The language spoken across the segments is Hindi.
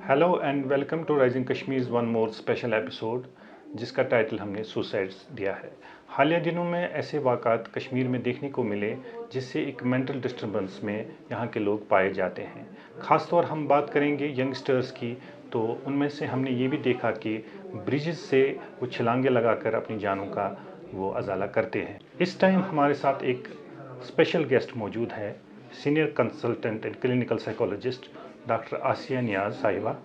Hello and welcome to Rising Kashmir one more special episode, जिसका टाइटल हमने सुसाइड्स दिया है। हालिया दिनों में ऐसे वाक़ात कश्मीर में देखने को मिले जिससे एक मेंटल डिस्टर्बेंस में यहाँ के लोग पाए जाते हैं। ख़ासतौर हम बात करेंगे यंगस्टर्स की, तो उनमें से हमने ये भी देखा कि ब्रिजेस से वो छलांगे लगाकर अपनी जानों का वो अजाला करते हैं। इस टाइम हमारे साथ एक स्पेशल गेस्ट मौजूद है, senior consultant and clinical psychologist doctor Asiya Niyaz Sahiba.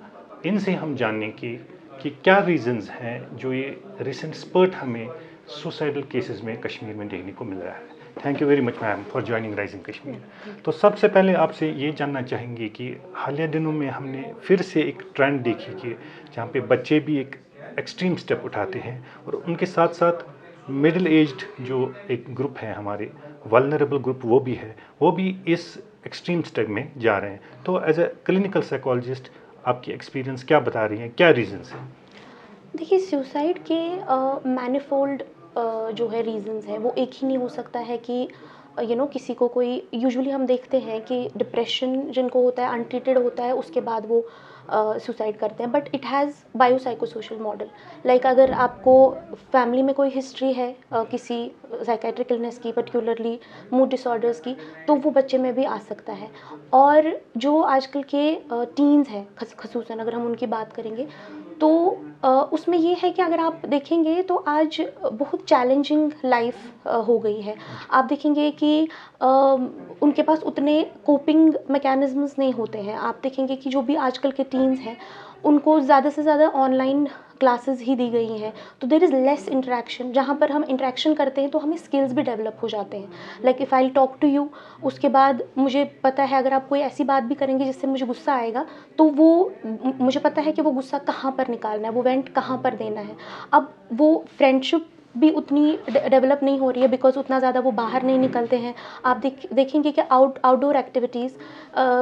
इनसे हम जानने की कि क्या रीज़न्स हैं जो ये रिसेंट स्पर्ट हमें सुसाइडल केसेस में कश्मीर में देखने को मिल रहा है। Thank you very much ma'am for joining rising Kashmir. तो सबसे पहले आपसे ये जानना चाहेंगे कि हालिया दिनों में हमने फिर से एक ट्रेंड देखी कि जहाँ पे बच्चे भी एक एक्सट्रीम स्टेप उठाते हैं और उनके साथ साथ मिडिल एज्ड जो एक ग्रुप है, हमारे वल्नरेबल ग्रुप वो भी इस एक्सट्रीम स्टेप में जा रहे हैं। तो एज ए क्लिनिकल साइकोलॉजिस्ट आपकी एक्सपीरियंस क्या बता रही हैं, क्या रीजंस हैं? देखिए, सुसाइड के मैनिफोल्ड जो है रीजंस है, वो एक ही नहीं हो सकता है कि किसी को कोई यूजुअली हम देखते हैं कि डिप्रेशन जिनको होता है अनट्रीटेड होता है, उसके बाद वो सुसाइड करते हैं। But it has biopsychosocial model. Like अगर आपको फैमिली में कोई हिस्ट्री है किसी साइकेट्रिक इलनेस की, पर्टिकुलरली मूड डिसऑर्डर्स की, तो वो बच्चे में भी आ सकता है। और जो आजकल के टीन्स हैं, खसूसन अगर हम उनकी बात करेंगे, तो उसमें ये है कि अगर आप देखेंगे तो आज बहुत चैलेंजिंग लाइफ हो गई है। आप देखेंगे कि उनके पास उतने कोपिंग मैकेनिज़्म्स नहीं होते हैं। आप देखेंगे कि जो भी आजकल के टीन्स हैं, उनको ज़्यादा से ज़्यादा ऑनलाइन क्लासेस ही दी गई हैं। तो देयर इज़ लेस इंटरेक्शन। जहाँ पर हम इंटरेक्शन करते हैं तो हमें स्किल्स भी डेवलप हो जाते हैं। Like if I talk to you, उसके बाद मुझे पता है अगर आप कोई ऐसी बात भी करेंगे जिससे मुझे गुस्सा आएगा, तो वो मुझे पता है कि वो गुस्सा कहाँ पर निकालना है, वो वेंट कहाँ पर देना है। अब वो फ्रेंडशिप भी उतनी डेवलप नहीं हो रही है, बिकॉज उतना ज़्यादा वो बाहर नहीं निकलते हैं। आप देखेंगे कि आउटडोर एक्टिविटीज़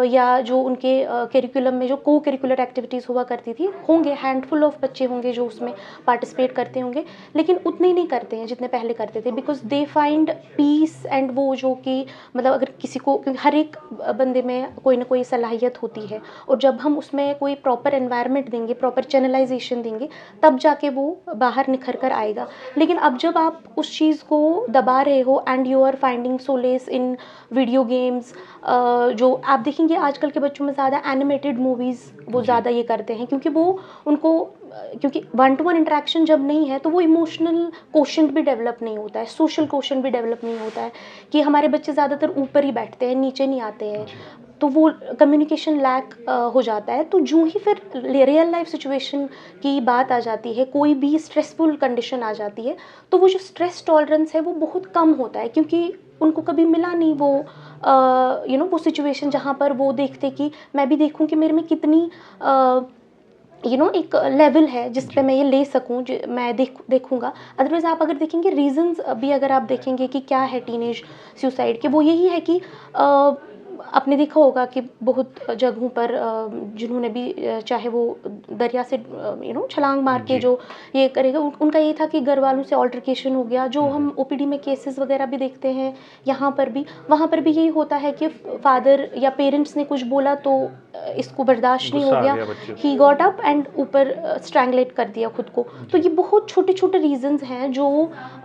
या जो उनके करिकुलम में जो को करिकुलर एक्टिविटीज़ हुआ करती थी, होंगे हैंडफुल ऑफ बच्चे होंगे जो उसमें पार्टिसिपेट करते होंगे, लेकिन उतने नहीं करते हैं जितने पहले करते थे, because they find peace and वो जो कि मतलब अगर किसी को, क्योंकि हर एक बंदे में कोई ना कोई सलाहियत होती है, और जब हम उसमें कोई प्रॉपर एनवायरनमेंट देंगे, प्रॉपर चैनलाइजेशन देंगे, तब जाके वो बाहर निखर कर आएगा। लेकिन अब जब आप उस चीज़ को दबा रहे हो and you are finding solace in video games, जो आप देखेंगे आजकल के बच्चों में ज़्यादा एनिमेटेड मूवीज़ वो ज़्यादा ये करते हैं, क्योंकि वो उनको क्योंकि वन टू वन इंटरेक्शन जब नहीं है तो वो इमोशनल कोशेंट भी डेवलप नहीं होता है, सोशल कोशेंट भी डेवलप नहीं होता है, कि हमारे बच्चे ज़्यादातर ऊपर ही बैठते हैं, नीचे नहीं आते हैं, तो वो कम्युनिकेशन लैक हो जाता है। तो जो ही फिर रियल लाइफ सिचुएशन की बात आ जाती है, कोई भी स्ट्रेसफुल कंडीशन आ जाती है, तो वो जो स्ट्रेस टॉलरेंस है वो बहुत कम होता है, क्योंकि उनको कभी मिला नहीं वो वो सिचुएशन जहाँ पर वो देखते कि मैं भी देखूँ कि मेरे में कितनी एक लेवल है जिस पे मैं ये ले सकूं, मैं देखूंगा। अदरवाइज़ आप अगर देखेंगे रीजंस भी, अगर आप देखेंगे कि क्या है टीनेज सुसाइड के, वो यही है कि आपने देखा होगा कि बहुत जगहों पर जिन्होंने भी चाहे वो दरिया से छलांग मार के जो ये करेगा, उनका ये था कि घर वालों से ऑल्टरकेशन हो गया। जो हम ओपीडी में केसेस वगैरह भी देखते हैं, यहाँ पर भी, वहाँ पर भी यही होता है कि फादर या पेरेंट्स ने कुछ बोला तो इसको बर्दाश्त नहीं हो गया, ही गॉट अप एंड ऊपर स्ट्रैंगलेट कर दिया खुद को। तो ये बहुत छोटे छोटे रीजंस हैं जो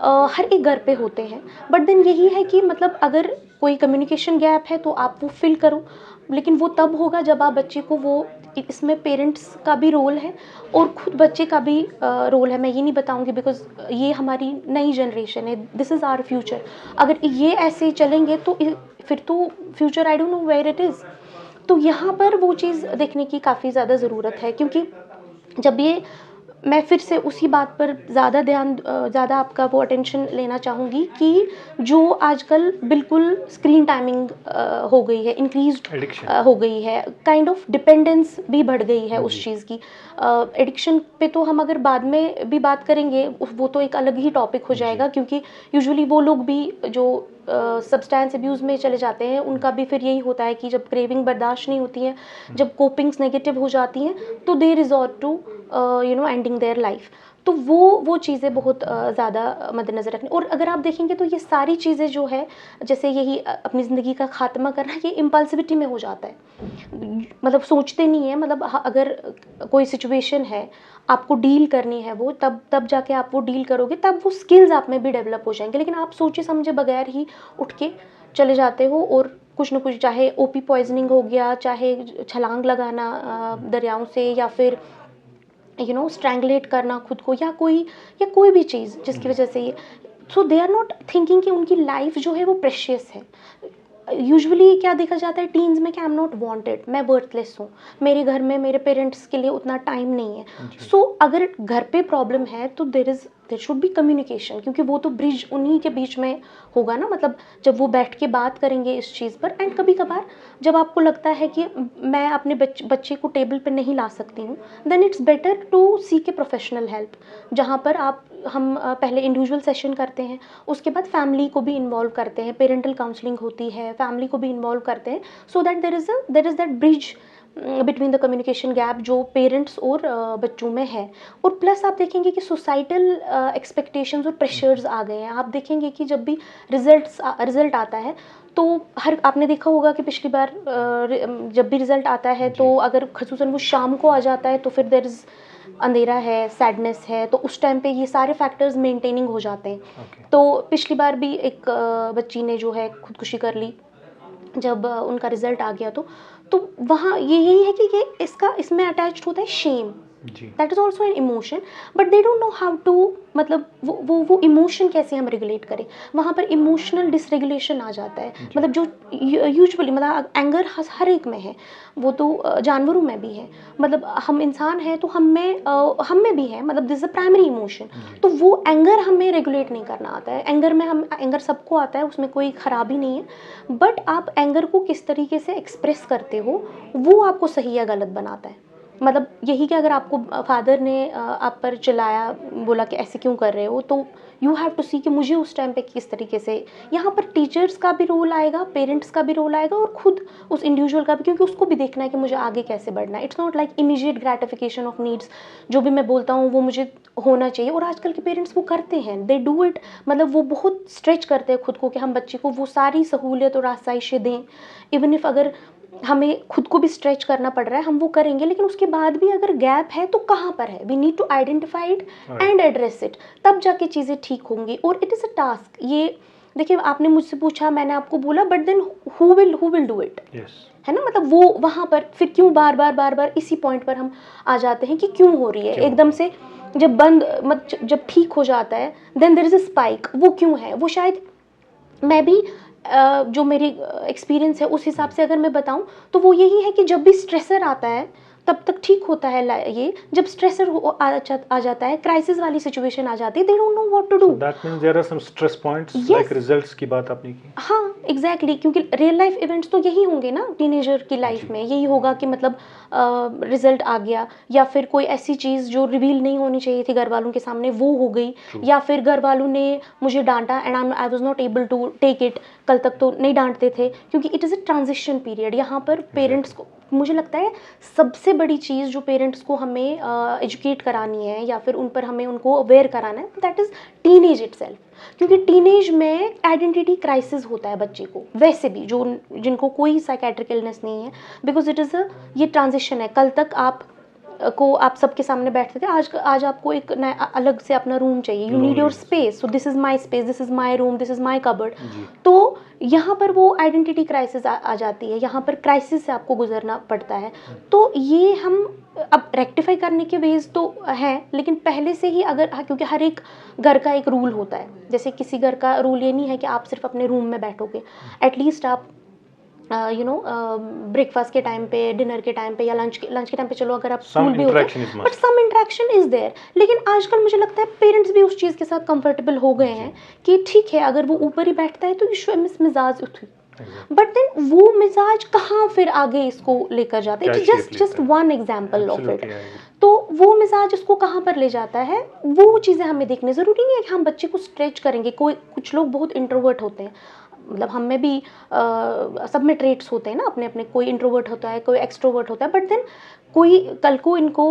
हर एक घर पे होते हैं। बट देन यही है कि मतलब अगर कोई कम्युनिकेशन गैप है तो आप वो फिल करो, लेकिन वो तब होगा जब आप बच्चे को वो, इसमें पेरेंट्स का भी रोल है और खुद बच्चे का भी रोल है। मैं ये नहीं बताऊंगी, बिकॉज ये हमारी नई जनरेशन है, दिस इज़ आवर फ्यूचर। अगर ये ऐसे चलेंगे तो फिर तो future I don't know where it is. तो यहाँ पर वो चीज़ देखने की काफ़ी ज़्यादा ज़रूरत है, क्योंकि जब ये, मैं फिर से उसी बात पर ज़्यादा आपका वो अटेंशन लेना चाहूँगी कि जो आजकल बिल्कुल स्क्रीन टाइमिंग हो गई है, इंक्रीज्ड हो गई है, काइंड ऑफ डिपेंडेंस भी बढ़ गई है उस चीज़ की। एडिक्शन पे तो हम अगर बाद में भी बात करेंगे, वो तो एक अलग ही टॉपिक हो जाएगा, क्योंकि यूजुअली वो लोग भी जो सब्सटेंस अब्यूज़ में चले जाते हैं, उनका भी फिर यही होता है कि जब क्रेविंग बर्दाश्त नहीं होती है, जब कोपिंग्स नेगेटिव हो जाती हैं, तो they resort to ending their life. तो वो चीज़ें बहुत ज़्यादा मद्देनज़र रखनी। और अगर आप देखेंगे तो ये सारी चीज़ें जो है, जैसे यही अपनी ज़िंदगी का ख़ात्मा करना, ये इम्पल्सिविटी में हो जाता है, मतलब सोचते नहीं है। मतलब अगर कोई सिचुएशन है, आपको डील करनी है वो, तब जाके आप वो डील करोगे, तब वो स्किल्स आप में भी डेवलप हो जाएंगे। लेकिन आप सोचे समझे बगैर ही उठ के चले जाते हो और कुछ ना कुछ, चाहे ओपी पॉइजनिंग हो गया, चाहे छलांग लगाना दरियाओं से, या फिर स्ट्रैंगलेट करना खुद को, या कोई भी चीज़ जिसकी वजह से ये, सो दे आर नॉट थिंकिंग कि उनकी लाइफ जो है वो प्रेशियस है। यूजुअली क्या देखा जाता है टीन्स में कि आई एम नॉट वांटेड, मैं वर्थलेस हूँ, मेरे घर में मेरे पेरेंट्स के लिए उतना टाइम नहीं है। सो अगर घर पे प्रॉब्लम है तो देयर शुड बी कम्युनिकेशन, क्योंकि वो तो ब्रिज उन्हीं के बीच में होगा ना। मतलब जब वो बैठ के बात करेंगे इस चीज़ पर, एंड कभी कभार जब आपको लगता है कि मैं अपने बच्चे को टेबल पे नहीं ला सकती हूँ, then it's better to seek a professional help, जहाँ पर हम पहले इंडिविजुअल सेशन करते हैं, उसके बाद फैमिली को भी इन्वॉल्व करते हैं, पेरेंटल काउंसलिंग होती है, फैमिली को भी इन्वॉल्व करते हैं, so that there is that bridge between the communication gap जो पेरेंट्स और बच्चों में है। और प्लस आप देखेंगे कि सोसाइटल एक्सपेक्टेशंस और प्रेशर्स आ गए हैं। आप देखेंगे कि जब भी रिजल्ट आता है तो आपने देखा होगा कि पिछली बार जब भी रिजल्ट आता है तो अगर खसूसन वो शाम को आ जाता है तो फिर देयर इज़ अंधेरा है, सैडनेस है, तो उस टाइम पे ये सारे फैक्टर्स मेंटेनिंग हो जाते हैं। तो पिछली बार भी एक बच्ची ने जो है खुदकुशी कर ली जब उनका रिजल्ट आ गया। तो वहाँ यही है कि ये इसमें अटैच्ड होता है shame, that is also an emotion, but they don't know how to, मतलब वो इमोशन कैसे हम रेगुलेट करें। वहाँ पर इमोशनल डिसरेगुलेशन आ जाता है। मतलब जो यूजुअली, मतलब एंगर हर एक में है, वो तो जानवरों में भी है, मतलब हम इंसान हैं तो हम में भी है, मतलब this is a primary emotion. तो वो एंगर हमें रेगुलेट नहीं करना आता है। एंगर सबको आता है, उसमें कोई खराबी नहीं है, बट आप एंगर को किस तरीके से एक्सप्रेस करते हो वो आपको सही या गलत बनाता है। मतलब यही कि अगर आपको फादर ने आप पर चिल्लाया, बोला कि ऐसे क्यों कर रहे हो, तो यू हैव टू सी कि मुझे उस टाइम पे किस तरीके से, यहाँ पर टीचर्स का भी रोल आएगा, पेरेंट्स का भी रोल आएगा, और खुद उस इंडिविजुअल का भी, क्योंकि उसको भी देखना है कि मुझे आगे कैसे बढ़ना है। It's not like immediate gratification of needs, जो भी मैं बोलता हूँ वो मुझे होना चाहिए। और आजकल के पेरेंट्स वो करते हैं, दे डू इट, मतलब वो बहुत स्ट्रेच करते हैं खुद को कि हम बच्चे को वो सारी सहूलियत और आसाइशें दें। इवन इफ अगर हमें खुद को भी स्ट्रेच करना पड़ रहा है, हम वो करेंगे, लेकिन उसके बाद भी अगर गैप है तो कहाँ पर है, we need to identify it and address it, तब जाके चीज़ें ठीक होंगी। और इट इज़ अ टास्क। ये देखिए, आपने मुझसे पूछा, मैंने आपको बोला, but then who will do it, है ना। मतलब वो वहाँ पर फिर क्यों बार बार इसी पॉइंट पर हम आ जाते हैं कि क्यों हो रही है एकदम से, जब ठीक हो जाता है then there is a spike. वो क्यों है, वो शायद मैं भी जो मेरी एक्सपीरियंस है उस हिसाब से अगर मैं बताऊं तो वो यही है कि जब भी स्ट्रेसर आता है तब तक ठीक होता है ये, जब स्ट्रेसर आ जाता है, क्राइसिस वाली सिचुएशन आ जाती है, they don't know what to do. That means there are some stress points like results की बात आपने की। हाँ एग्जैक्टली, क्योंकि रियल लाइफ इवेंट्स तो यही होंगे ना टीनेजर की लाइफ में, यही होगा कि मतलब रिजल्ट आ गया, या फिर कोई ऐसी चीज़ जो रिवील नहीं होनी चाहिए थी घर वालों के सामने वो हो गई, या फिर घर वालों ने मुझे डांटा and I was not able to take it. कल तक तो नहीं डांटते थे, क्योंकि it is a transition period. यहाँ पर पेरेंट्स को, मुझे लगता है सबसे बड़ी चीज़ जो पेरेंट्स को हमें एजुकेट करानी है, या फिर उन पर हमें उनको अवेयर कराना है, दैट इज़ टीनेज इटसेल्फ। क्योंकि टीनेज में आइडेंटिटी क्राइसिस होता है बच्चे को, वैसे भी जिनको कोई साइकेट्रिक इलनेस नहीं है, बिकॉज इट इज़ ये ट्रांजिशन है। कल तक आप सबके सामने बैठते थे, आज आपको एक नया अलग से अपना रूम चाहिए, you need your space, so this is my space, this is my room, this is my cupboard. तो यहाँ पर वो आइडेंटिटी क्राइसिस आ जाती है, यहाँ पर क्राइसिस से आपको गुजरना पड़ता है। तो ये हम अब रेक्टिफाई करने के वेज तो हैं, लेकिन पहले से ही अगर, क्योंकि हर एक घर का एक रूल होता है, जैसे किसी घर का रूल ये नहीं है कि आप सिर्फ अपने रूम में बैठोगे, एटलीस्ट आप ब्रेकफास्ट के टाइम पे, डिनर के टाइम पे, या लंच के टाइम पे, चलो अगर आप स्कूल भी होते हैं, but some interaction is there. लेकिन आजकल मुझे लगता है पेरेंट्स भी उस चीज़ के साथ कंफर्टेबल हो गए हैं कि ठीक है, अगर वो ऊपर ही बैठता है तो मिजाज उठी, बट देन वो मिजाज कहाँ फिर आगे इसको लेकर जाता है। Just one example of it. तो वो मिजाज इसको कहाँ पर ले जाता है, वो चीज़ें हमें देखने। ज़रूरी नहीं है कि हम बच्चे को स्ट्रेच करेंगे। कुछ लोग बहुत इंट्रोवर्ट होते हैं, मतलब हम में भी सब में ट्रेट्स होते हैं ना अपने अपने, कोई इंट्रोवर्ट होता है, कोई एक्सट्रोवर्ट होता है, बट देन कोई कल को इनको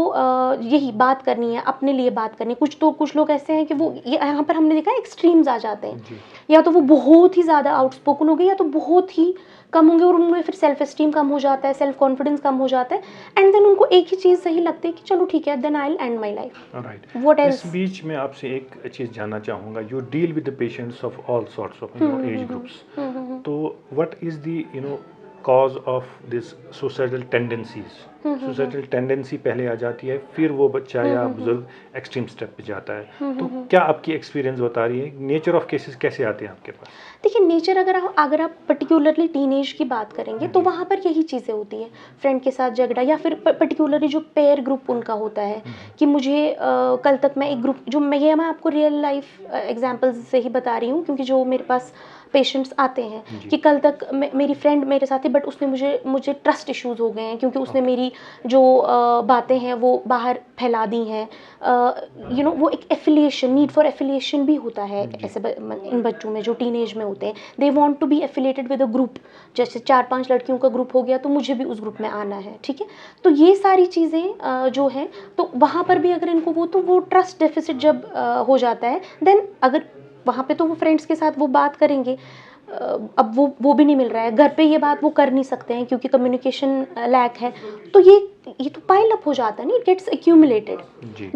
यही बात करनी है, अपने लिए बात करनी है। कुछ लोग ऐसे हैं कि वो यहाँ पर हमने देखा एक्सट्रीम्स आ जाते हैं, या तो वो बहुत ही ज़्यादा आउटस्पोकन हो गए या तो बहुत ही कम होंगे, और उनमें फिर सेल्फ एस्टीम कम हो जाता है, सेल्फ कॉन्फिडेंस कम हो जाता है, एंड देन उनको एक ही चीज़ सही लगती है कि चलो ठीक है, then I will end my life. Right. What else? इस बीच में आपसे एक चीज़ जानना चाहूँगा, you deal with the patients of all sorts of age groups, तो what is the cause of this suicidal tendencies? Suicidal tendency पहले आ जाती है, फिर वो बच्चा या बुजुर्ग एक्सट्रीम स्टेप पे जाता है, तो क्या आपकी एक्सपीरियंस बता रही है, नेचर ऑफ केसेस कैसे आते हैं आपके पास? देखिए, नेचर अगर आप पर्टिकुलरली टीनेज की बात करेंगे तो वहाँ पर यही चीज़ें होती हैं, फ्रेंड के साथ झगड़ा, या फिर पर्टिकुलरली जो पेयर ग्रुप उनका होता है कि मुझे कल तक मैं एक ग्रुप, जो मैं आपको रियल लाइफ एग्जांपल्स से ही बता रही हूँ, क्योंकि जो मेरे पास पेशेंट्स आते हैं कि कल तक मेरी फ्रेंड मेरे साथ थी, बट उसने मुझे ट्रस्ट इश्यूज हो गए हैं, क्योंकि उसने मेरी जो बातें हैं वो बाहर फैला दी हैं। वो एक एफिलिएशन, नीड फॉर एफिलिएशन भी होता है ऐसे इन बच्चों में जो टीनेज में होते हैं। They want to be affiliated with a group, जैसे 4-5 लड़कियों का ग्रुप हो गया तो मुझे भी उस ग्रुप में आना है, ठीक है। तो ये सारी चीज़ें जो हैं, तो वहाँ पर भी अगर इनको वो ट्रस्ट डेफिसिट जब हो जाता है, देन अगर वहाँ पे तो वो फ्रेंड्स के साथ वो बात करेंगे, अब वो भी नहीं मिल रहा है, घर पे ये बात वो कर नहीं सकते हैं क्योंकि कम्युनिकेशन लैक है, तो ये तो पाइल अप हो जाता है ना, इट गेट्स एक्यूमुलेटेड।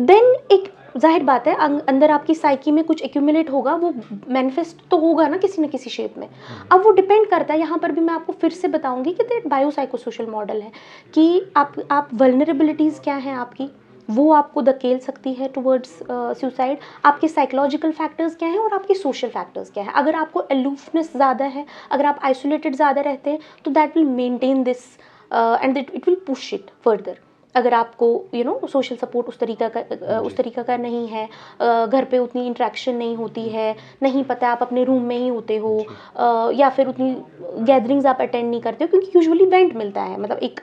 देन एक जाहिर बात है अंदर आपकी साइकी में कुछ एक्यूमुलेट होगा, वो मैनिफेस्ट तो होगा ना किसी न किसी शेप में। अब वो डिपेंड करता है, यहाँ पर भी मैं आपको फिर से बताऊंगी कि दैट बायोसाइकोसोशल मॉडल है कि आप वल्नरेबिलिटीज़ क्या हैं आपकी, वो आपको धकेल सकती है टुवर्ड्स सुसाइड। आपके साइकोलॉजिकल फैक्टर्स क्या हैं और आपके सोशल फैक्टर्स क्या हैं। अगर आपको अलूफनेस ज़्यादा है, अगर आप आइसोलेटेड ज़्यादा रहते हैं, तो that will maintain this and it will push it further. अगर आपको सोशल सपोर्ट उस तरीका का नहीं है, घर पे उतनी इंटरेक्शन नहीं होती है, नहीं पता आप अपने रूम में ही होते हो, या फिर उतनी गैदरिंग्स आप अटेंड नहीं करते हो, क्योंकि यूजुअली इवेंट मिलता है, मतलब एक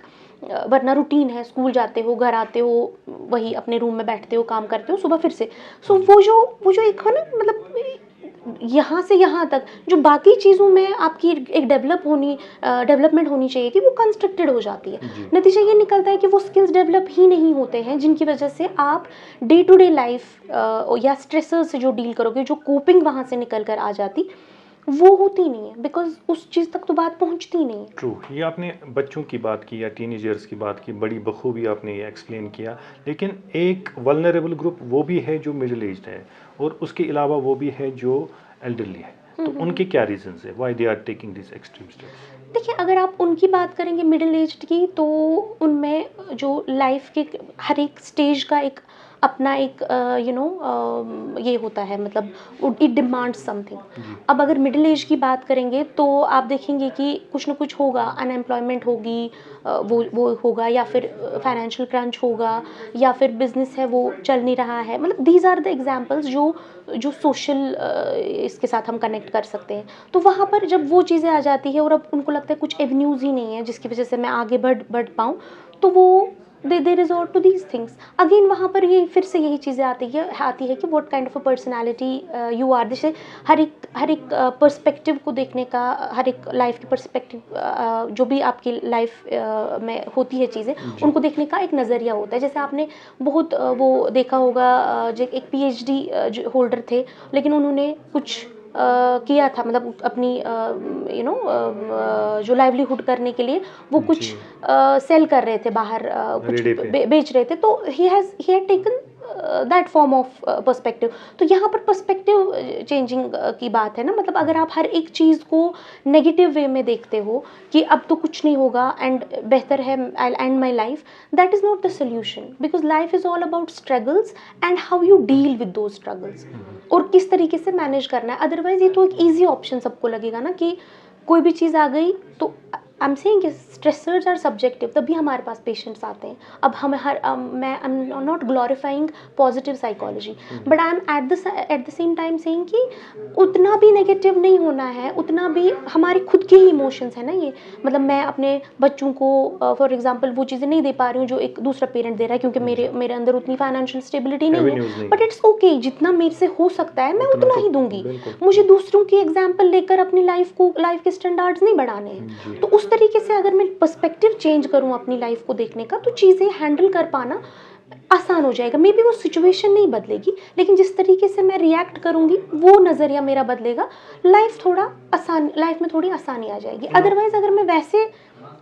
वरना रूटीन है, स्कूल जाते हो, घर आते हो, वही अपने रूम में बैठते हो, काम करते हो, सुबह फिर से। सो वो जो एक है ना, मतलब यहाँ से यहाँ तक जो बाकी चीज़ों में आपकी एक डेवलपमेंट होनी चाहिए कि वो कंस्ट्रक्टेड हो जाती है। नतीजा ये निकलता है कि वो स्किल्स डेवलप ही नहीं होते हैं, जिनकी वजह से आप डे टू डे लाइफ या स्ट्रेसर्स से जो डील करोगे, जो कोपिंग वहाँ से निकल कर आ जाती, वो होती नहीं है, बिकॉज उस चीज़ तक तो बात पहुंचती नहीं है। ट्रू। ये आपने बच्चों की बात की या टीनेजर्स की बात की, बड़ी बखूबी आपने ये एक्सप्लेन किया, लेकिन एक वल्नरेबल ग्रुप वो भी है जो मिडिल एज्ड है, और उसके अलावा वो भी है जो एल्डरली है, तो उनके क्या रीजंस है, why they are taking this extreme steps? देखिए, अगर आप उनकी बात करेंगे मिडिल एज्ड की, तो उनमें जो लाइफ के हर एक स्टेज का एक अपना एक ये होता है, मतलब इट डिमांड्स समथिंग। अब अगर मिडिल एज की बात करेंगे तो आप देखेंगे कि कुछ ना कुछ होगा, अनएम्प्लॉयमेंट होगी, वो होगा, या फिर फाइनेंशियल क्रंच होगा, या फिर बिजनेस है वो चल नहीं रहा है, मतलब दीज आर द एग्जाम्पल्स जो सोशल इसके साथ हम कनेक्ट कर सकते हैं। तो वहाँ पर जब वो चीज़ें आ जाती है और अब उनको लगता है कुछ एवेन्यूज़ ही नहीं है जिसकी वजह से मैं आगे बढ़ पाऊँ, तो वो they resort to these things again. वहाँ पर ये फिर से यही चीज़ें आती है कि what kind of a personality you are. जैसे हर एक पर्सपेक्टिव को देखने का, हर एक लाइफ की पर्सपेक्टिव, जो भी आपकी लाइफ में होती है चीज़ें, उनको देखने का एक नज़रिया होता है। जैसे आपने बहुत वो देखा होगा, जो एक PhD होल्डर थे, लेकिन उन्होंने कुछ किया था, मतलब अपनी जो लाइवलीहुड करने के लिए वो कुछ सेल कर रहे थे बाहर, कुछ बेच रहे थे, तो he had taken that form of perspective. तो यहाँ पर पर्सपेक्टिव चेंजिंग की बात है ना, मतलब अगर आप हर एक चीज़ को नेगेटिव वे में देखते हो कि अब तो कुछ नहीं होगा एंड बेहतर है I end my life, that is not the solution, because life is all about struggles and how you deal with those struggles, और किस तरीके से मैनेज करना है। अदरवाइज ये तो एक ईजी ऑप्शन सबको लगेगा ना कि कोई भी चीज़ आ गई तो I am saying stressors are subjective, तभी हमारे पास पेशेंट्स आते हैं। अब हमें मैं I am not glorifying positive psychology, but I am at the same time saying कि उतना भी नेगेटिव नहीं होना है, उतना भी हमारे खुद के ही इमोशंस है ना ये। मतलब मैं अपने बच्चों को फॉर एग्जांपल वो चीज़ें नहीं दे पा रही हूँ जो एक दूसरा पेरेंट दे रहा है, क्योंकि मेरे अंदर उतनी फाइनेंशियल स्टेबिलिटी नहीं है, बट इट्स ओके, जितना मेरे से हो सकता है मैं उतना ही दूंगी। मुझे दूसरों की एग्जाम्पल लेकर अपनी लाइफ के स्टैंडर्ड्स नहीं बढ़ाने हैं। तो उस तरीके से अगर मैं पर्सपेक्टिव चेंज करूँ अपनी लाइफ को देखने का, तो चीज़ें हैंडल कर पाना आसान हो जाएगा। मे बी वो सिचुएशन नहीं बदलेगी, लेकिन जिस तरीके से मैं रिएक्ट करूंगी वो नज़रिया मेरा बदलेगा, लाइफ में थोड़ी आसानी आ जाएगी। अदरवाइज अगर मैं वैसे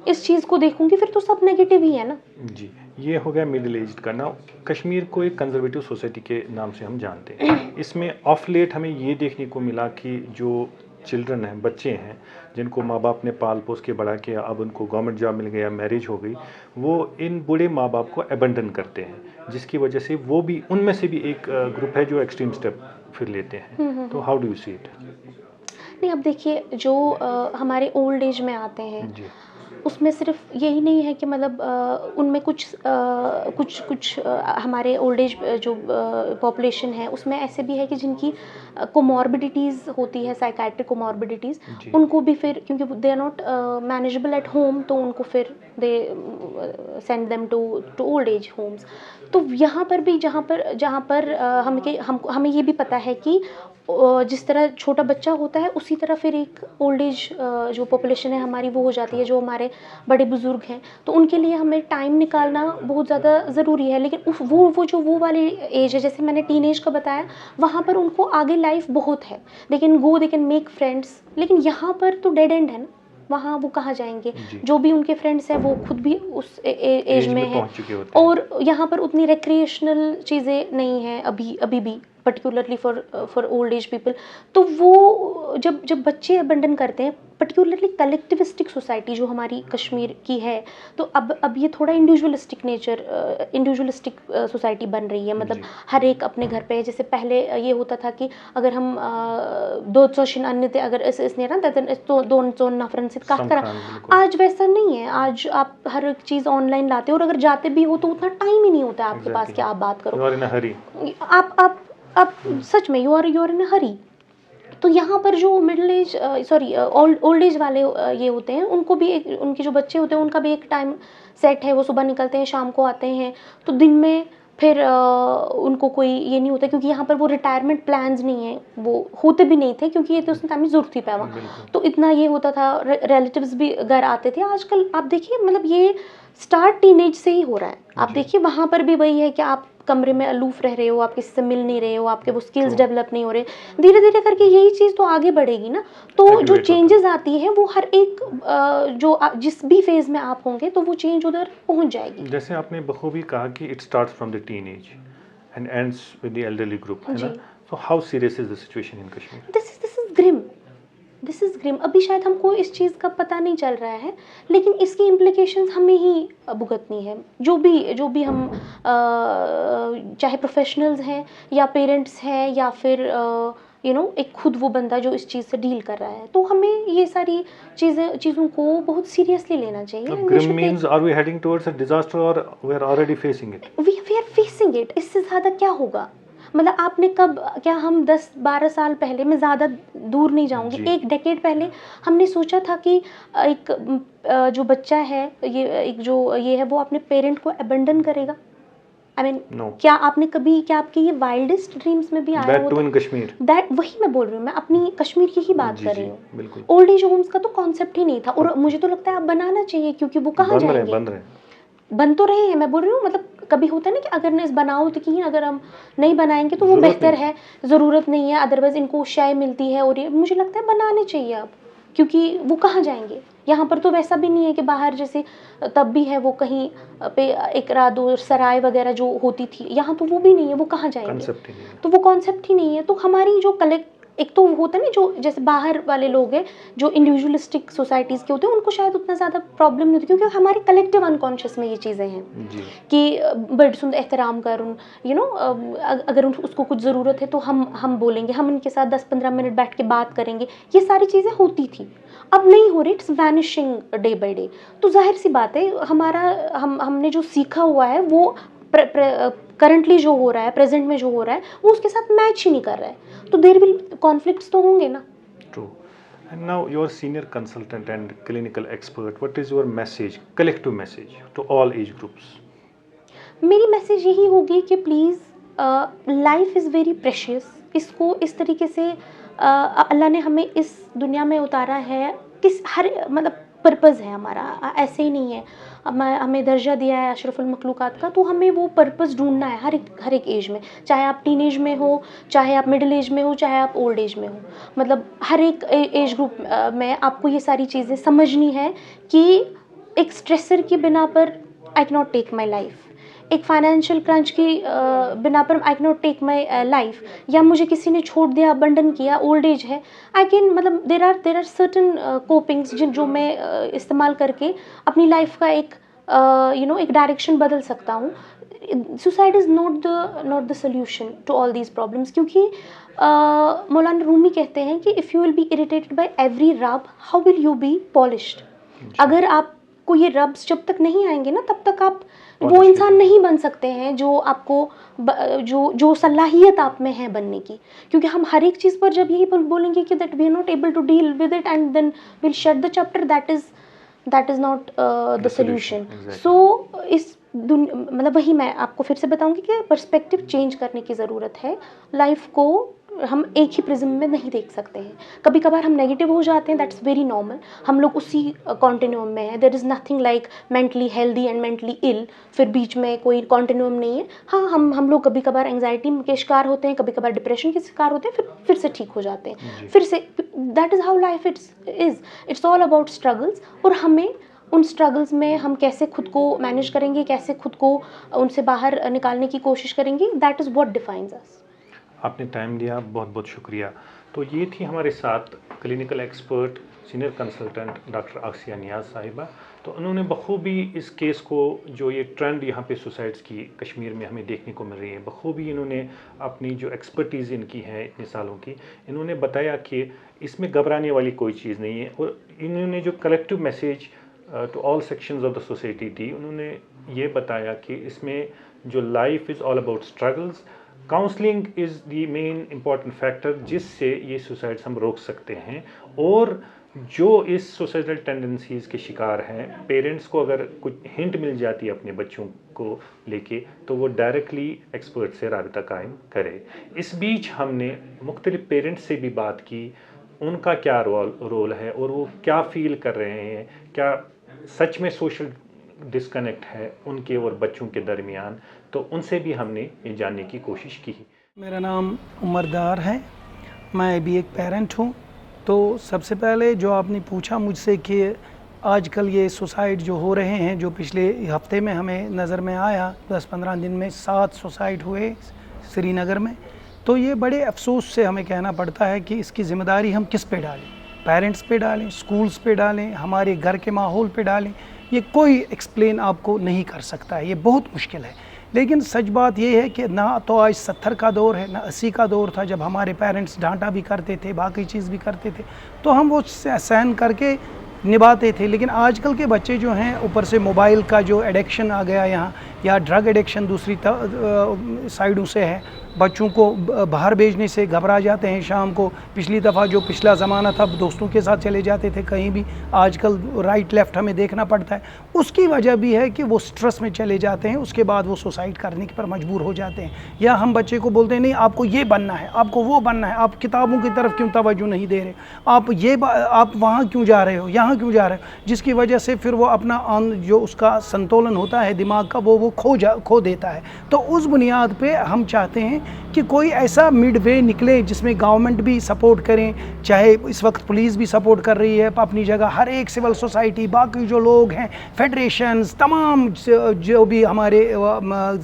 इस चीज़ को देखूंगी फिर तो सब नेगेटिव ही है ना जी। ये हो गया मिडिल एज का ना। कश्मीर को एक कंजर्वेटिव सोसाइटी के नाम से हम जानते हैं। इसमें ऑफ लेट हमें ये देखने को मिला कि जो चिल्ड्रन हैं, बच्चे हैं, जिनको माँ बाप ने पाल पोस के बड़ा किया, अब उनको गवर्नमेंट जॉब मिल गया, मैरिज हो गई, वो इन बूढ़े माँ बाप को अबंडन करते हैं, जिसकी वजह से वो भी, उनमें से भी एक ग्रुप है जो एक्सट्रीम स्टेप फिर लेते हैं। तो how do you see it? नहीं, अब देखिए जो हमारे ओल्ड एज में आते हैं जी। उसमें सिर्फ यही नहीं है कि मतलब उनमें कुछ हमारे ओल्ड एज जो पॉपुलेशन है उसमें ऐसे भी है कि जिनकी कोमॉर्बिडिटीज़ होती है, साइकाट्रिक कोमॉर्बिडिटीज़, उनको भी फिर क्योंकि they are not manageable at home, तो उनको फिर they send them to old age homes. तो यहाँ पर भी जहाँ पर हमें ये भी पता है कि जिस तरह छोटा बच्चा होता है उसी तरह फिर एक ओल्ड एज जो पॉपुलेशन है हमारी वो हो जाती है, जो हमारे बड़े बुजुर्ग हैं, तो उनके लिए हमें टाइम निकालना बहुत ज़्यादा ज़रूरी है। लेकिन वो वाली एज है, जैसे मैंने टीन एज का बताया, वहाँ पर उनको आगे लाइफ बहुत है, दे कैन मेक फ्रेंड्स, लेकिन यहाँ पर तो डेड एंड है ना, वहाँ वो कहाँ जाएंगे? जो भी उनके फ्रेंड्स हैं वो खुद भी उस एज में हैं, और यहाँ पर उतनी रिक्रिएशनल चीज़ें नहीं हैं अभी भी, particularly for old age people. तो वो जब बच्चे अबंडन करते हैं, पर्टिकुलरली कलेक्टिविस्टिक सोसाइटी जो हमारी कश्मीर की है, तो अब ये थोड़ा इंडिविजुअलिस्टिक सोसाइटी बन रही है। मतलब हर एक अपने घर पे है। जैसे पहले ये होता था कि अगर हम 200 अन्य थे, अगर इसने ना तो 200 नफरन से काट करा, आज वैसा नहीं है। आज आप हर एक चीज़ ऑनलाइन लाते हो, और अगर जाते भी हो तो उतना टाइम ही नहीं होता है आपके पास कि आप बात करो। आप सच में यू आर इन अ हरी। तो यहाँ पर जो मिडिल एज ओल्ड एज वाले ये होते हैं, उनको भी उनके जो बच्चे होते हैं उनका भी एक टाइम सेट है, वो सुबह निकलते हैं शाम को आते हैं, तो दिन में फिर उनको कोई ये नहीं होता, क्योंकि यहाँ पर वो रिटायरमेंट प्लान्स नहीं है, वो होते भी नहीं थे, क्योंकि ये तो उस टाइम में ज़रूरत थी पैवा, तो इतना ये होता था, रिलेटिव्स भी घर आते थे। आजकल आप देखिए मतलब ये स्टार्ट टीनेज से ही हो रहा है। आप देखिए वहाँ पर भी वही है कि आप कमरे में अलूफ रह रहे हो, आप किसी से मिल नहीं रहे हो, आपके वो स्किल्स डेवलप नहीं हो रहे। धीरे धीरे करके यही चीज़ तो आगे बढ़ेगी ना। तो जो चेंजेस आती है वो हर एक जिस भी फेज में आप होंगे तो वो चेंज उधर पहुंच जाएगी। जैसे आपने बखूबी कहा कि it starts from the teenage and ends with the elderly group, है ना? So how serious is the situation in Kashmir? This is grim. अभी शायद हमको इस चीज़ का पता नहीं चल रहा है, लेकिन इसकी इम्प्लीकेशंस हमें ही भुगतनी है। जो भी हम चाहे प्रोफेशनल्स हैं या पेरेंट्स हैं या फिर एक खुद वो बंदा जो इस चीज़ से डील कर रहा है, तो हमें ये सारी चीज़ों को बहुत सीरियसली लेना चाहिए। Grim means are we heading towards a disaster और we are already facing it? We are facing it. इससे ज़्यादा क्या होगा? मतलब आपने क्या हम 10-12 साल पहले, मैं ज़्यादा दूर नहीं जाऊंगी, एक डेकेड पहले हमने सोचा था कि एक जो बच्चा है, ये है वो अपने पेरेंट को अबंडन करेगा? आई मीन क्या आपके ये वाइल्डेस्ट ड्रीम्स में भी आया होता? इन कश्मीर, दैट वही मैं बोल रही हूँ, मैं अपनी कश्मीर की ही बात कर रही हूँ। ओल्ड एज होम्स का तो कॉन्सेप्ट ही नहीं था, और मुझे तो लगता है अब बनाना चाहिए, क्योंकि वो कहाँ जाएंगे? बन तो रहे हैं, मैं बोल रही हूँ। मतलब कभी होता है ना कि अगर बनाओ तो कि अगर हम नहीं बनाएंगे तो वो बेहतर है, ज़रूरत नहीं है, अदरवाइज इनको शाय मिलती है, और ये मुझे लगता है बनाने चाहिए अब, क्योंकि वो कहाँ जाएंगे? यहाँ पर तो वैसा भी नहीं है कि बाहर जैसे तब भी है वो कहीं पे एक रात सराय वगैरह जो होती थी, यहाँ तो वो भी नहीं है, वो कहाँ जाएंगे? तो वो कॉन्सेप्ट ही नहीं है। तो हमारी जो एक तो होता है ना, जो जैसे बाहर वाले लोग हैं जो इंडिविजुअलिस्टिक सोसाइटीज़ के होते हैं, उनको शायद उतना ज़्यादा प्रॉब्लम नहीं होती, क्योंकि हमारे कलेक्टिव अनकॉन्शियस में ये चीज़ें हैं जी कि बड़े सुंदर एहतराम कर अगर उसको कुछ ज़रूरत है तो हम बोलेंगे, हम उनके साथ 10-15 मिनट बैठ के बात करेंगे, ये सारी चीज़ें होती थी, अब नहीं हो रही, it's vanishing day by day. तो जाहिर सी बात है हमने जो सीखा हुआ है वो करंटली जो हो रहा है, प्रेजेंट में जो हो रहा है, वो उसके साथ मैच ही नहीं कर रहा है, तो देयर विल कॉन्फ्लिक्ट्स तो होंगे ना। True. And now you are senior consultant and clinical expert. What is your message, collective message to all age groups? मेरी मैसेज यही होगी कि please life is very precious, इसको इस तरीके से अल्लाह ने हमें इस दुनिया में उतारा है, मतलब पर्पज़ है हमारा, ऐसे ही नहीं है, हमें दर्जा दिया है अशरफुल मखलूक़ात का, तो हमें वो पर्पज़ ढूंढना है हर एक एज में, चाहे आप टीन एज में हो, चाहे आप मिडिल एज में हो, चाहे आप ओल्ड एज में हो, मतलब हर एक एज ग्रुप में आपको ये सारी चीज़ें समझनी है कि एक स्ट्रेसर की बिना पर I can not take my life, एक फाइनेंशियल क्रंच की बिना पर I can not take my life, या मुझे किसी ने छोड़ दिया, अबंडन किया, ओल्ड एज है, आई कैन, मतलब देर आर सर्टन कोपिंग्स जो मैं इस्तेमाल करके अपनी लाइफ का एक एक डायरेक्शन बदल सकता हूँ। Suicide is not the solution to all these problems, क्योंकि मौलाना रूमी कहते हैं कि if you will be irritated by every rub, how will you be polished. अगर आपको ये रब्स जब तक नहीं आएंगे ना, तब तक आप वो इंसान नहीं बन सकते हैं जो आपको जो सलाहियत आप में है बनने की, क्योंकि हम हर एक चीज़ पर जब यही बोलेंगे कि that we are not able to deal with it and then will shut the chapter, that is not the solution. So मतलब वही मैं आपको फिर से बताऊंगी कि पर्सपेक्टिव चेंज करने की ज़रूरत है, लाइफ को हम एक ही प्रिज्म में नहीं देख सकते हैं, कभी कभार हम नेगेटिव हो जाते हैं, दैट्स वेरी नॉर्मल, हम लोग उसी कॉन्टिन्यूम में है, there is nothing like mentally healthy and mentally ill, फिर बीच में कोई कॉन्टिन्यूम नहीं है। हाँ, हम लोग कभी कभार एंग्जाइटी के शिकार होते हैं, कभी कभार डिप्रेशन के शिकार होते हैं, फिर से ठीक हो जाते हैं, फिर से, that is how life it's all about struggles, और हमें उन स्ट्रगल्स में हम कैसे खुद को मैनेज करेंगे, कैसे खुद को उनसे बाहर निकालने की कोशिश करेंगे, दैट इज़ व्हाट डिफाइंस अस। आपने टाइम दिया, बहुत बहुत शुक्रिया। तो ये थी हमारे साथ clinical expert senior consultant doctor Aasiya Niaz Sahiba. तो उन्होंने बखूबी इस केस को, जो ये ट्रेंड यहाँ पे सुसाइड्स की कश्मीर में हमें देखने को मिल रही है, बखूबी इन्होंने अपनी जो एक्सपर्टीज़ इनकी है इतने सालों की, इन्होंने बताया कि इसमें घबराने वाली कोई चीज़ नहीं है। और इन्होंने जो collective message to all sections of the society दी, उन्होंने ये बताया कि इसमें जो life is all about struggles, counselling is the main important factor जिससे ये सुसाइड्स हम रोक सकते हैं। और जो इस सुसाइडल टेंडेंसीज़ के शिकार हैं, पेरेंट्स को अगर कुछ हिंट मिल जाती है अपने बच्चों को लेके, तो वो डायरेक्टली एक्सपर्ट से राबिता कायम करे। इस बीच हमने मुख्तलिफ पेरेंट्स से भी बात की, उनका क्या रोल है और वो क्या फील कर रहे हैं, क्या सच में सोशल डिस्कनेक्ट है उनके और बच्चों के दरमियान, तो उनसे भी हमने ये जानने की कोशिश की। मेरा नाम उमरदार है, मैं भी एक पेरेंट हूँ। तो सबसे पहले जो आपने पूछा मुझसे कि आजकल ये सुसाइड जो हो रहे हैं, जो पिछले हफ्ते में हमें नज़र में आया, 10-15 दिन में 7 सुसाइड हुए श्रीनगर में, तो ये बड़े अफसोस से हमें कहना पड़ता है कि इसकी ज़िम्मेदारी हम किस पे डालें, पेरेंट्स पे डालें, स्कूल्स पे डालें, हमारे घर के माहौल पे डालें। ये कोई एक्सप्लेन आपको नहीं कर सकता है, ये बहुत मुश्किल है। लेकिन सच बात ये है कि ना तो आज 70 का दौर है, ना 80 का दौर था जब हमारे पेरेंट्स डांटा भी करते थे, बाकी चीज़ भी करते थे, तो हम वो सहन करके निभाते थे। लेकिन आजकल के बच्चे जो हैं, ऊपर से मोबाइल का जो एडिक्शन आ गया यहाँ, या ड्रग एडिक्शन दूसरी साइडों से है, बच्चों को बाहर भेजने से घबरा जाते हैं शाम को। पिछली दफ़ा जो पिछला ज़माना था, दोस्तों के साथ चले जाते थे कहीं भी, आजकल राइट लेफ़्ट हमें देखना पड़ता है। उसकी वजह भी है कि वो स्ट्रेस में चले जाते हैं, उसके बाद वो सुसाइड करने पर मजबूर हो जाते हैं। या हम बच्चे को बोलते हैं नहीं आपको ये बनना है, आपको वो बनना है, आप किताबों की तरफ क्यों तवज्जो नहीं दे रहे, आप वहाँ क्यों जा रहे हो, यहाँ क्यों जा रहे हो, जिसकी वजह से फिर वो अपना जो उसका संतुलन होता है दिमाग का, वो खो देता है। तो उस बुनियाद पे हम चाहते हैं कि कोई ऐसा मिड वे निकले जिसमें गवर्नमेंट भी सपोर्ट करें, चाहे इस वक्त पुलिस भी सपोर्ट कर रही है अपनी जगह, हर एक सिविल सोसाइटी, बाकी जो लोग हैं, फेडरेशंस, तमाम जो भी हमारे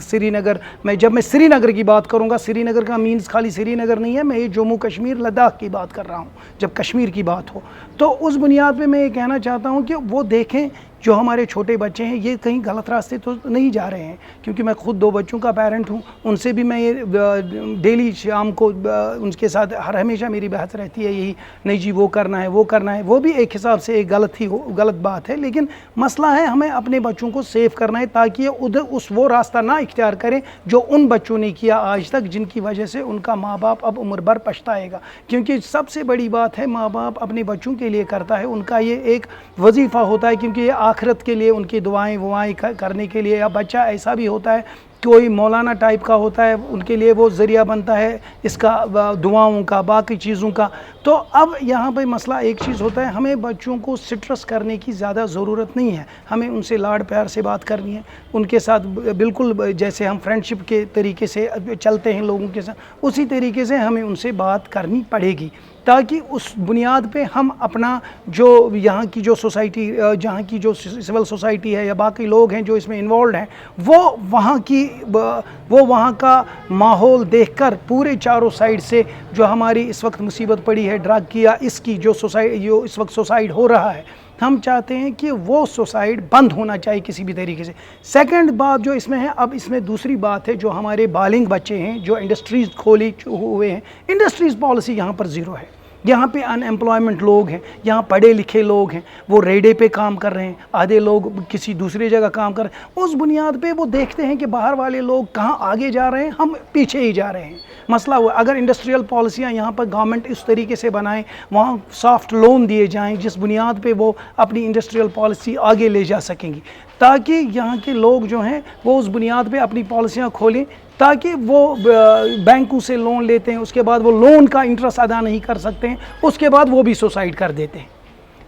श्रीनगर में, जब मैं श्रीनगर की बात करूंगा, श्रीनगर का मीन्स खाली श्रीनगर नहीं है, मैं ये जम्मू कश्मीर लद्दाख की बात कर रहा हूँ जब कश्मीर की बात हो। तो उस बुनियाद पे मैं ये कहना चाहता हूँ कि वो देखें जो हमारे छोटे बच्चे हैं ये कहीं गलत रास्ते तो नहीं जा रहे हैं, क्योंकि मैं खुद 2 बच्चों का पेरेंट हूँ, उनसे भी मैं ये डेली शाम को उनके साथ हमेशा मेरी बहस रहती है यही, नहीं जी वो करना है वो करना है, वो भी एक हिसाब से एक गलत बात है, लेकिन मसला है हमें अपने बच्चों को सेव करना है ताकि उधर वो रास्ता ना इख्तियार करें जो उन बच्चों ने किया आज तक, जिनकी वजह से उनका माँ बाप अब उम्र भर पछताएगा। क्योंकि सबसे बड़ी बात है माँ बाप अपने बच्चों के लिए करता है, उनका ये एक वजीफ़ा होता है, क्योंकि ये आखिरत के लिए उनकी दुआएं करने के लिए, या बच्चा ऐसा भी होता है कोई मौलाना टाइप का होता है, उनके लिए वो ज़रिया बनता है इसका दुआओं का, बाकी चीज़ों का। तो अब यहाँ पे मसला एक चीज़ होता है, हमें बच्चों को स्ट्रेस करने की ज़्यादा ज़रूरत नहीं है, हमें उनसे लाड प्यार से बात करनी है, उनके साथ बिल्कुल जैसे हम फ्रेंडशिप के तरीके से चलते हैं लोगों के साथ, उसी तरीके से हमें उनसे बात करनी पड़ेगी, ताकि उस बुनियाद पे हम अपना जो यहाँ की जो सोसाइटी, जहाँ की जो सिविल सोसाइटी है या बाकी लोग हैं जो इसमें इन्वॉल्व हैं, वो वहाँ का माहौल देखकर पूरे चारों साइड से जो हमारी इस वक्त मुसीबत पड़ी है ड्रग की या इसकी जो इस वक्त सुसाइड हो रहा है, हम चाहते हैं कि वो सुसाइड बंद होना चाहिए किसी भी तरीके से। सेकंड बात जो इसमें है, अब इसमें दूसरी बात है, जो हमारे बालिंग बच्चे हैं जो इंडस्ट्रीज़ खोली हुए हैं, इंडस्ट्रीज़ पॉलिसी यहाँ पर ज़ीरो है। यहाँ पे अनएम्प्लॉयमेंट लोग हैं, यहाँ पढ़े लिखे लोग हैं, वो रेडे पे काम कर रहे हैं, आधे लोग किसी दूसरी जगह काम कर रहे हैं। उस बुनियाद पे वो देखते हैं कि बाहर वाले लोग कहाँ आगे जा रहे हैं, हम पीछे ही जा रहे हैं। मसला हुआ अगर इंडस्ट्रियल पॉलिसियाँ यहाँ पर गवर्नमेंट इस तरीके से बनाएं, वहाँ सॉफ्ट लोन दिए जाएं जिस बुनियाद पे वो अपनी इंडस्ट्रियल पॉलिसी आगे ले जा सकेंगी, ताकि यहाँ के लोग जो हैं वो उस बुनियाद पे अपनी पॉलिसियाँ खोलें, ताकि वो बैंकों से लोन लेते हैं, उसके बाद वो लोन का इंटरेस्ट अदा नहीं कर सकते हैं, उसके बाद वो भी सुसाइड कर देते हैं।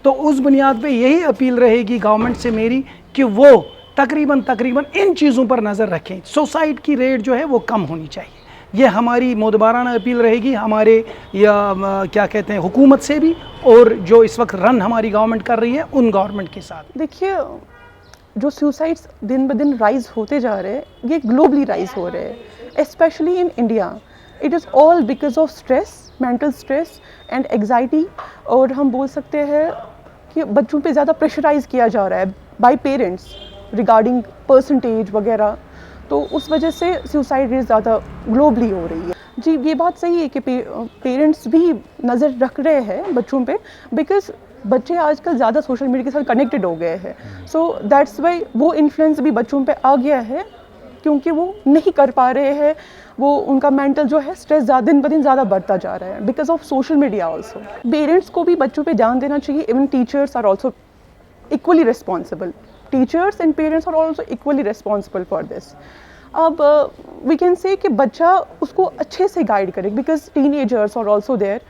तो उस बुनियाद पे यही अपील रहेगी गवर्नमेंट से मेरी कि वो तकरीबन इन चीज़ों पर नज़र रखें, सुसाइड की रेट जो है वो कम होनी चाहिए। ये हमारी मोदबाराना अपील रहेगी हमारे क्या कहते हैं हुकूमत से भी, और जो इस वक्त रन हमारी गवर्नमेंट कर रही है उन गवर्नमेंट के साथ। देखिए जो सुसाइड्स दिन ब दिन राइज होते जा रहे हैं, ये ग्लोबली राइज हो रहे हैं, specially in India. It is all because of stress, mental stress and anxiety, और हम बोल सकते हैं कि बच्चों पे ज़्यादा प्रेशराइज किया जा रहा है बाय पेरेंट्स रिगार्डिंग परसेंटेज वगैरह, तो उस वजह से सुसाइड रेट ज़्यादा ग्लोबली हो रही है। जी ये बात सही है कि पेरेंट्स भी नज़र रख रहे हैं बच्चों पे, बिकॉज बच्चे आजकल ज़्यादा सोशल मीडिया के साथ कनेक्टेड हो गए हैं, सो दैट्स वाई वो इन्फ्लुएंस भी बच्चों पे आ गया है, क्योंकि वो नहीं कर पा रहे हैं, वो उनका मेंटल जो है स्ट्रेस दिन ब दिन ज़्यादा बढ़ता जा रहा है because of social media also. Parents को भी बच्चों पे ध्यान देना चाहिए, even teachers are also equally responsible, teachers and parents are also equally responsible for this. अब वी कैन से कि बच्चा उसको अच्छे से गाइड करे, because teenagers are also there,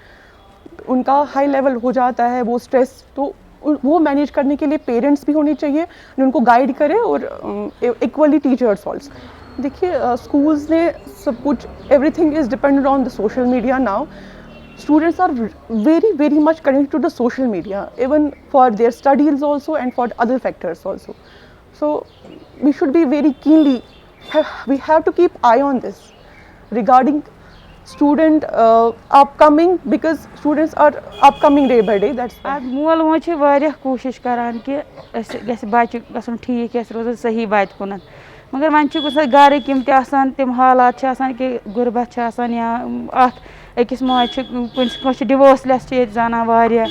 उनका हाई लेवल हो जाता है वो स्ट्रेस, तो वो मैनेज करने के लिए पेरेंट्स भी होने चाहिए जो उनको गाइड करे, और इक्वली टीचर्स ऑल्सो। देखिए स्कूल्स ने सब कुछ, everything is dependent on the social media now. Students are very much connected to the social media, even for their studies also and for other factors also. So we should be very keenly, we have to keep eye on this regarding student upcoming, because students are upcoming day by day. That's why. मोल मोज वारिया कोशिश करान कि गस बच्चे गसन ठीक गस रोज सही बात कुन, मगर वन घर किम तम हालात कि गुरबत या अकिस माज कुछ डिवोर्स लेस जाना वारिया,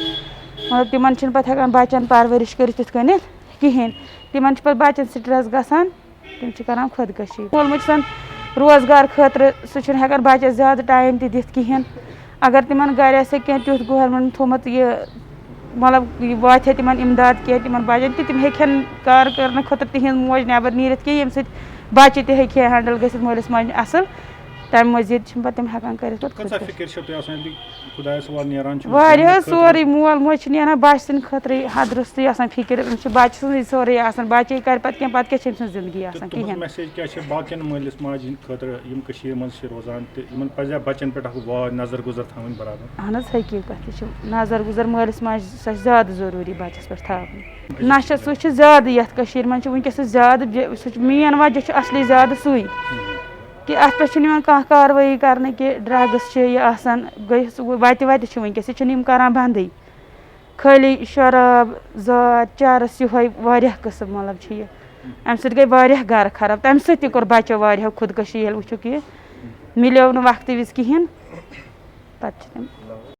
मतलब तिमन पत हेकान बच्चन परवरिश कर तिथ कनित कहें, तिमन पे बच्चन स्ट्रेस गसान, तिम करान खुदकशी। मोल मोज रोजगार खतर सह हेकान बच्चस ज्यादा टाइम ति दिथ कहें, अगर तिमन घर आसे कह तुथ गवर्नमेंट थोमुत ये मतलब वात तिमन इमदाद कह तिमन बच्चन तिम हेन कार करने खतर तिहद मोज नबर नीरत कह, ये बच्चे ते हेल्डल गसित मलिस माज असल, तमि मजीद पत्म तम हेकान कर वारिया सोरे मोल मोज नेरान बच सद खतर हद रुस्तु आसान फिक्र बच्चे सज सोरे आसान बच्चे कर क्या पत क्या जिंदगी आसान कहें अहन हकीकत नजर गुजर मालिस माज सह ज्यादा जरूरी बच्चस पे थवन नशा सह ज्यादा ये मन वनकस ज्यादा मेन वजह असली ज्यादा सुई कि अत पे कह कार्रवाई करने कि ड्रग्स वत वनकस करान बंद खाली शराब जात चरस यह कस्म मतलब यह अम सही घर खराब तम सत कोर बचो खुदकशी वो कि मिलो वक्त विज कहें पे